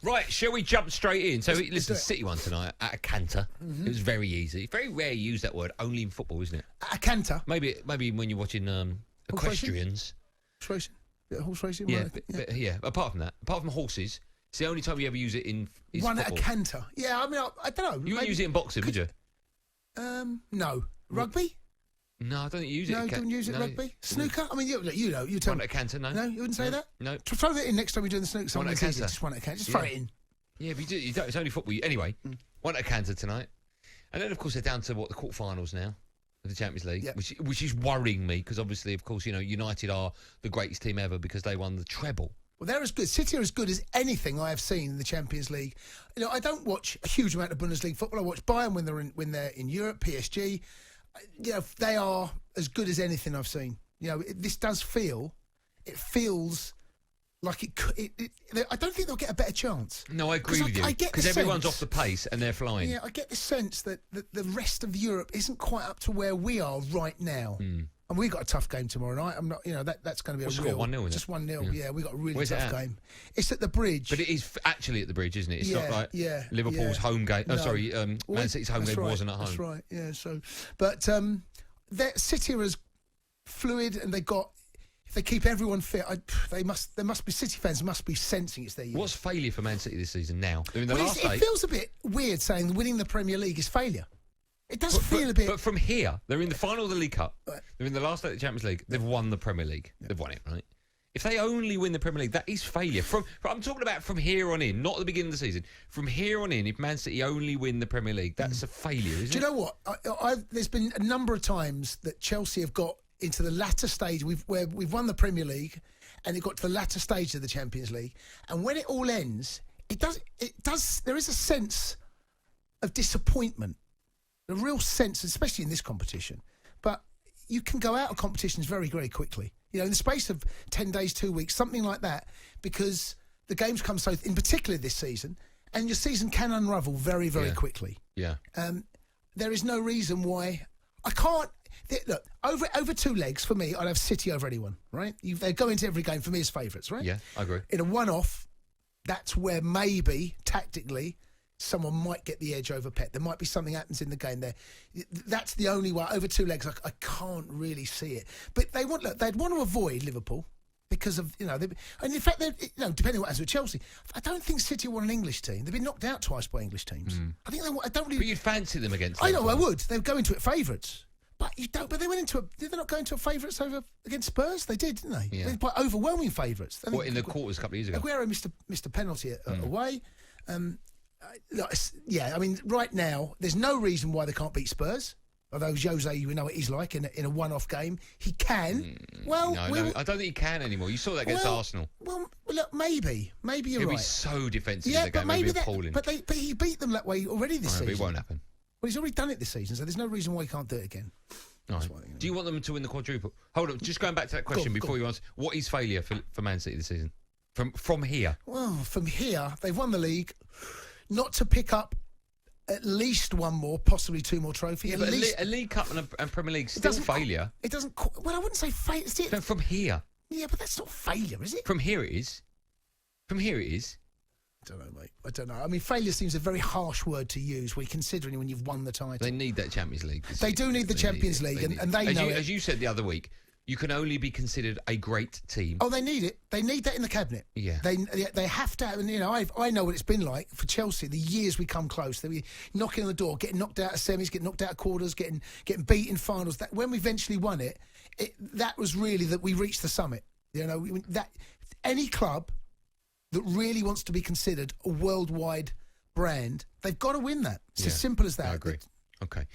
Right, shall we jump straight in? So, listen, City won tonight at a canter. It was very easy. Very rare you use that word, only in football, isn't it? A canter? Maybe when you're watching equestrians. Horse racing? Bit of horse racing? Yeah, apart from that, apart from horses, it's the only time you ever use it in is One football. at a canter. Yeah, I mean, I don't know. You wouldn't use it in boxing, would you? No. Rugby? No, I don't think you use it. No, you don't use it in rugby? Snooker? I mean, you tell One me. at a canter, no. No, you wouldn't say that? No. Throw that in next time you're doing the snooker. One at a canter. Just one at a canter. Just throw it in. Yeah, but you don't, it's only football. Anyway, one at a canter tonight. And then, of course, they're down to, the quarterfinals now of the Champions League, which is worrying me because, obviously, of course, United are the greatest team ever because they won the treble. Well, they're as good. City are as good as anything I have seen in the Champions League. I don't watch a huge amount of Bundesliga football. I watch Bayern when they're in Europe, PSG. They are as good as anything I've seen. This does feel. It feels like it could. I don't think they'll get a better chance. No, I agree with you. Because everyone's off the pace and they're flying. Yeah, I get the sense that the rest of Europe isn't quite up to where we are right now. And we've got a tough game tomorrow night. I'm not, that's going to be a real 1-0. Just 1-0. Yeah, we've got a really tough game. It's at the Bridge. But it is actually at the Bridge, isn't it? It's not like Liverpool's home game. No. Man City's home game wasn't at home. That's right. Yeah. So, but City are as fluid, and they've got. If they keep everyone fit, there must be City fans must be sensing it's their year. What's failure for Man City this season now? It feels a bit weird saying winning the Premier League is failure. It does feel a bit. But from here, they're in the final of the League Cup. Right. They're in the last day of the Champions League. They've won the Premier League. Yeah. They've won it, right? If they only win the Premier League, that is failure. I'm talking about from here on in, not at the beginning of the season. From here on in, if Man City only win the Premier League, that's a failure, isn't it? Do you know what? There's been a number of times that Chelsea have got into the latter stage where we've won the Premier League, and it got to the latter stage of the Champions League, and when it all ends, it does. There is a sense of disappointment. A real sense, especially in this competition. But you can go out of competitions very, very quickly. In the space of 10 days, 2 weeks, something like that, because the games come so, in particular this season, and your season can unravel very, very quickly. Yeah. There is no reason why I can't. Look, over 2 legs, for me, I'd have City over anyone, right? They go into every game for me as favourites, right? Yeah, I agree. In a one-off, that's where maybe, tactically, someone might get the edge over Pep. There might be something happens in the game there. That's the only way. Over 2 legs, I can't really see it. But they'd want to avoid Liverpool because of, and in fact, depending on what happens with Chelsea, I don't think City were an English team. They've been knocked out twice by English teams. I think I don't really. But you'd fancy them against I Liverpool. know, I would. They'd go into it favourites. But you don't. But they went into did they not go into a favourites over against Spurs? They did, didn't they? Yeah. They were overwhelming favourites. What, in the quarters a couple of years ago? Aguero missed a penalty away. I mean, right now, there's no reason why they can't beat Spurs. Although Jose, you know what he's like in a one-off game. He can. No, I don't think he can anymore. You saw that against Arsenal. Well, look, maybe you're right. He'll be so defensive in the but game. maybe appalling. But he beat them that way already this season. But it won't happen. Well, he's already done it this season, so there's no reason why he can't do it again. Right. Do you want them to win the quadruple? Hold on, just going back to that question before you answer. What is failure for Man City this season? From here? Well, from here, they've won the league. Not to pick up at least one more, possibly 2 more trophies. Yeah, but a League Cup and a Premier League still failure. It doesn't. Well, I wouldn't say failure. No, from here. Yeah, but that's not failure, is it? From here it is. I don't know, mate. I don't know. I mean, failure seems a very harsh word to use when considering when you've won the title. They need that Champions League. They do need the Champions League, and they know it. As you said the other week, you can only be considered a great team. Oh, they need it. They need that in the cabinet. Yeah. They have to have, and I know what it's been like for Chelsea, the years we come close. They were knocking on the door, getting knocked out of semis, getting knocked out of quarters, getting beat in finals. That when we eventually won it, that was really that we reached the summit. That any club that really wants to be considered a worldwide brand, they've got to win that. It's as simple as that. I agree. Okay.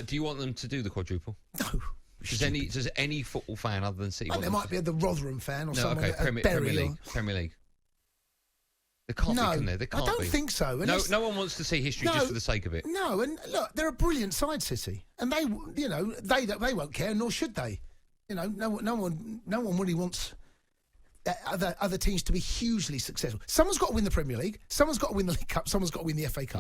Do you want them to do the quadruple? No. Does any football fan other than City? Well, there might be the Rotherham fan or someone. Okay, Premier League. They can't be, can they? They can't I don't think so. No one wants to see history just for the sake of it. No, and look, they're a brilliant side, City, and they won't care, nor should they. No one really wants other teams to be hugely successful. Someone's got to win the Premier League. Someone's got to win the League Cup. Someone's got to win the FA Cup.